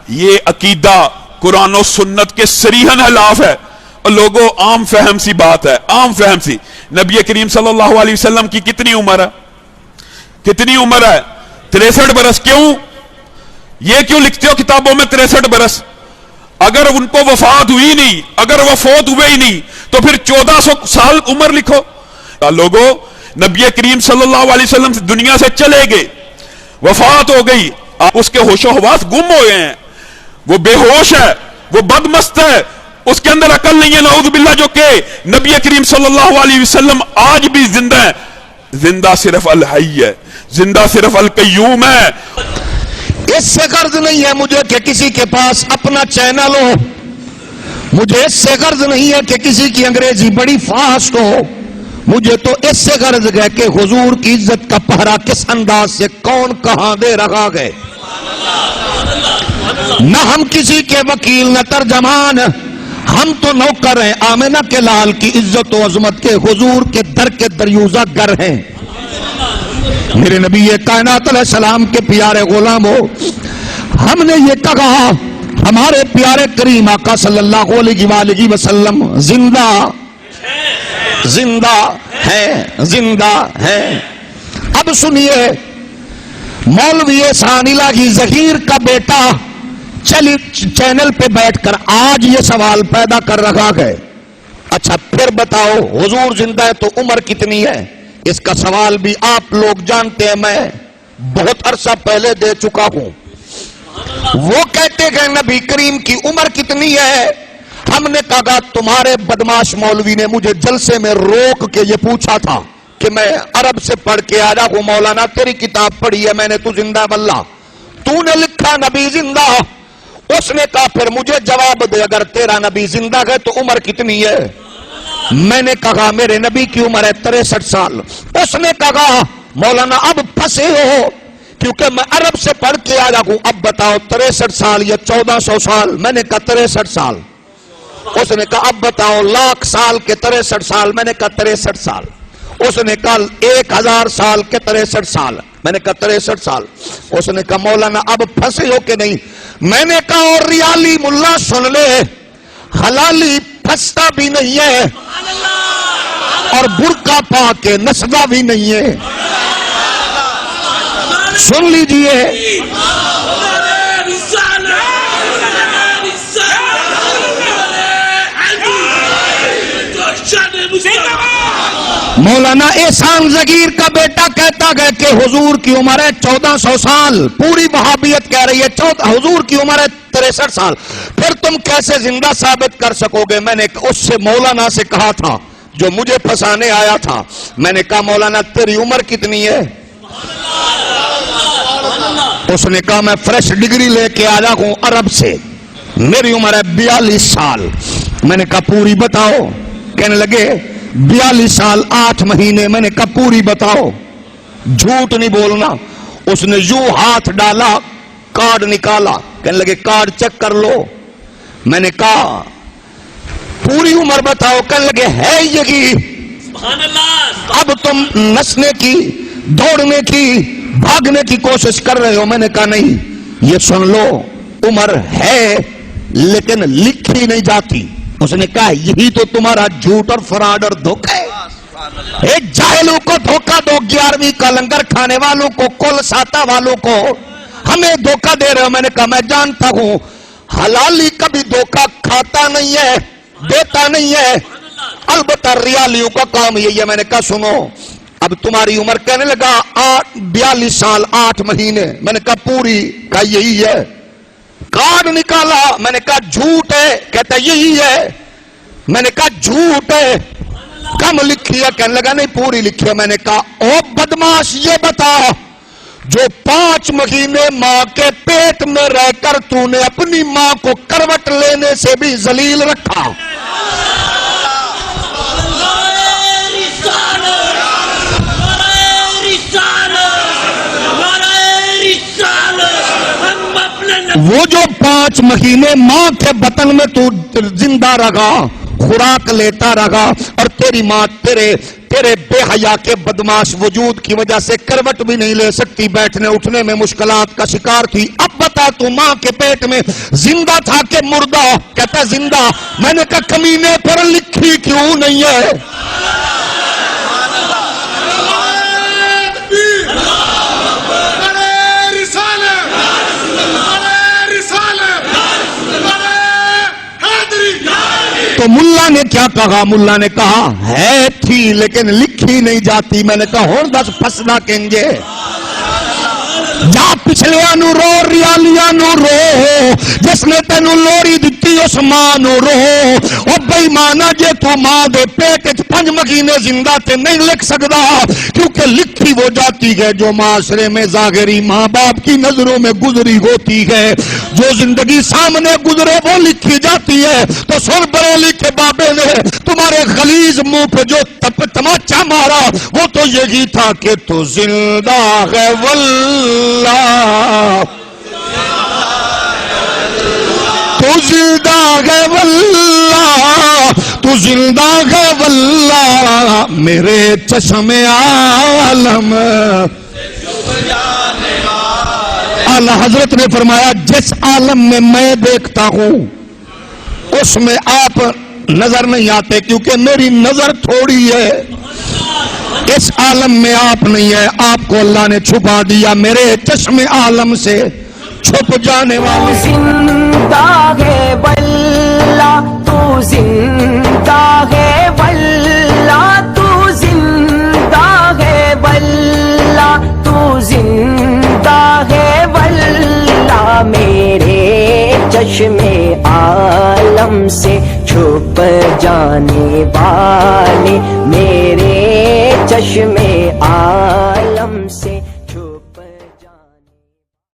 یہ عقیدہ قرآن و سنت کے صریحاً خلاف ہے، اور لوگوں عام فہم سی بات ہے، عام فہم سی. نبی کریم صلی اللہ علیہ وسلم کی کتنی عمر ہے؟ کتنی عمر ہے؟ 63 برس. کیوں یہ کیوں لکھتے ہو کتابوں میں 63 برس؟ اگر ان کو وفات ہوئی نہیں، اگر وہ فوت ہوئے ہی نہیں، تو پھر 1400 سال عمر لکھو. لوگوں نبی کریم صلی اللہ علیہ وسلم دنیا سے چلے گئے، وفات ہو گئی، اس کے ہوش و حواس گم ہو گئے ہیں، وہ بے ہوش ہے، وہ بدمست ہے، اس کے اندر عقل نہیں ہے نعوذ باللہ. جو کہ نبی کریم صلی اللہ علیہ وسلم آج بھی زندہ ہے. زندہ صرف الحی ہے، زندہ صرف القیوم ہے. اس سے غرض نہیں ہے مجھے کہ کسی کے پاس اپنا چینل ہو، مجھے اس سے غرض نہیں ہے کہ کسی کی انگریزی بڑی فاسٹ ہو، مجھے تو اس سے غرض ہے کہ حضور کی عزت کا پہرا کس انداز سے کون کہاں دے رہا گئے. نہ ہم کسی کے وکیل نہ ترجمان، ہم تو نوکر ہیں آمنہ کے لال کی عزت و عظمت کے، حضور کے در کے دریوزہ گر ہیں. میرے نبی کائنات علیہ السلام کے پیارے غلام ہو، ہم نے یہ کہا ہمارے پیارے کریم آقا صلی اللہ علیہ وآلہ وسلم زندہ زندہ ہے، زندہ ہے. اب سنیے، مولوی احسان الہی ظہیر کا بیٹا چینل پہ بیٹھ کر آج یہ سوال پیدا کر رہا ہے، اچھا پھر بتاؤ حضور زندہ ہے تو عمر کتنی ہے؟ اس کا سوال بھی آپ لوگ جانتے ہیں، میں بہت عرصہ پہلے دے چکا ہوں. وہ کہتے ہیں نبی کریم کی عمر کتنی ہے؟ ہم نے کہا تمہارے بدماش مولوی نے مجھے جلسے میں روک کے یہ پوچھا تھا کہ میں عرب سے پڑھ کے آ رہا ہوں، مولانا تیری کتاب پڑھی ہے میں نے، تو زندہ واللہ تو نے لکھا نبی زندہ. اس نے کہا پھر مجھے جواب دے، اگر تیرا نبی زندہ ہے تو عمر کتنی ہے؟ میں نے کہا میرے نبی کی عمر ہے 63 سال. اس نے کہا مولانا اب پھنسے ہو کیونکہ میں عرب سے پڑھ کے آیا ہوں، اب بتاؤ 63 سال یا 1400 سال؟ میں نے کہا 63 سال. اس نے کہا اب بتاؤ لاکھ سال کے 63 سال؟ میں نے کہا 63 سال. اس نے کہا 1000 سال کے 63 سال؟ میں نے کہا 63 سال. اس نے کہا مولانا اب پھنسے ہو کہ نہیں؟ میں نے کہا اور ریالی ملا سن لے، حلالی پھنستا بھی نہیں ہے اور برقع پا کے نسدا بھی نہیں ہے. سن لیجئے، مولانا احسان ظہیر کا بیٹا کہتا ہے کہ حضور کی عمر ہے 1400 سال. پوری وہابیت کہہ رہی ہے حضور کی عمر ہے 63 سال. پھر تم کیسے زندہ ثابت کر سکو گے؟ میں نے اس سے مولانا سے کہا تھا جو مجھے پھنسانے آیا تھا، میں نے کہا مولانا تیری عمر کتنی ہے؟ اس نے کہا میں فریش ڈگری لے کے آیا ہوں عرب سے، میری عمر ہے 42 سال. میں نے کہا پوری بتاؤ. کہنے لگے 42 سال 8 مہینے. میں نے کہا پوری بتاؤ، جھوٹ نہیں بولنا. اس نے یوں ہاتھ ڈالا، کارڈ نکالا، کہنے لگے کارڈ چیک کر لو. میں نے کہا پوری عمر بتاؤ. کہنے لگے ہے یہی. اب تم نسنے کی، دوڑنے کی، بھاگنے کی کوشش کر رہے ہو. میں نے کہا نہیں، یہ سن لو عمر ہے لیکن لکھی نہیں جاتی. اس نے کہا یہی تو تمہارا جھوٹ اور فراڈ اور دھوکہ ہے. ایک جاہلوں کو دھوکہ دو، 11ویں کا لنگر کھانے والوں کو، کل ساتا والوں کو ہمیں دھوکہ دے رہے ہو. میں نے کہا میں جانتا ہوں حلالی کبھی دھوکہ کھاتا نہیں ہے، دیتا نہیں ہے، البتہ ریالیوں کا کام یہی ہے. میں نے کہا سنو اب تمہاری عمر. کہنے لگا 42 سال 8 مہینے. میں نے کہا پوری. کہا یہی ہے. کارڈ نکالا. میں نے کہا جھوٹ ہے. کہتا یہی ہے. میں نے کہا جھوٹ ہے. کم لکھی ہے. کہنے لگا نہیں پوری لکھی ہے. میں نے کہا او بدماش یہ بتا جو 5 مہینے ماں کے پیٹ میں رہ کر تو نے اپنی ماں کو کروٹ لینے سے بھی ذلیل رکھا. وہ جو 5 مہینے ماں کے بطن میں تو زندہ رہا خوراک لیتا رہا اور تیری ماں تیرے بے حیا کے بدماش وجود کی وجہ سے کروٹ بھی نہیں لے سکتی، بیٹھنے اٹھنے میں مشکلات کا شکار تھی۔ اب بتا تو ماں کے پیٹ میں زندہ تھا کہ مردہ؟ کہتا زندہ۔ میں نے کہا کمینے پر لکھی کیوں نہیں ہے؟ تو ملا نے کیا کہا؟ ملا نے کہا ہے تھی لیکن لکھی نہیں جاتی۔ میں نے کہا ہون دس پسنا کہیں جا پچھلے نو رو ریالیاں نو رو، جس نے تینو لوڑی دتی اس ماں نو رو۔ او بے مانا جے تو ماں دے پیٹ 5 مہینے زندہ تے نہیں لکھ سکدا، کیونکہ لکھی وہ جاتی ہے جو معاشرے میں ظاہری ماں باپ کی نظروں میں گزری ہوتی ہے۔ جو زندگی سامنے گزرے وہ لکھی جاتی ہے۔ تو سن بریلی کے بابے نے تمہارے غلیظ منہ پہ جو تماچا مارا وہ تو یہی تھا کہ تو زندہ ہے واللہ، تو زندہ ہے واللہ، تو زندہ ہے واللہ میرے چشم عالم۔ اعلی حضرت نے فرمایا جس عالم میں میں دیکھتا ہوں اس میں آپ نظر نہیں آتے، کیونکہ میری نظر تھوڑی ہے۔ اس عالم میں آپ نہیں ہے، آپ کو اللہ نے چھپا دیا میرے چشم عالم سے چھپ جانے والے۔ زندہ ہے واللہ، تو زندہ ہے واللہ، تو زندہ ہے واللہ، تو زندہ ہے واللہ میرے چشم عالم سے چھپ جانے والے، میرے چشم عالم سے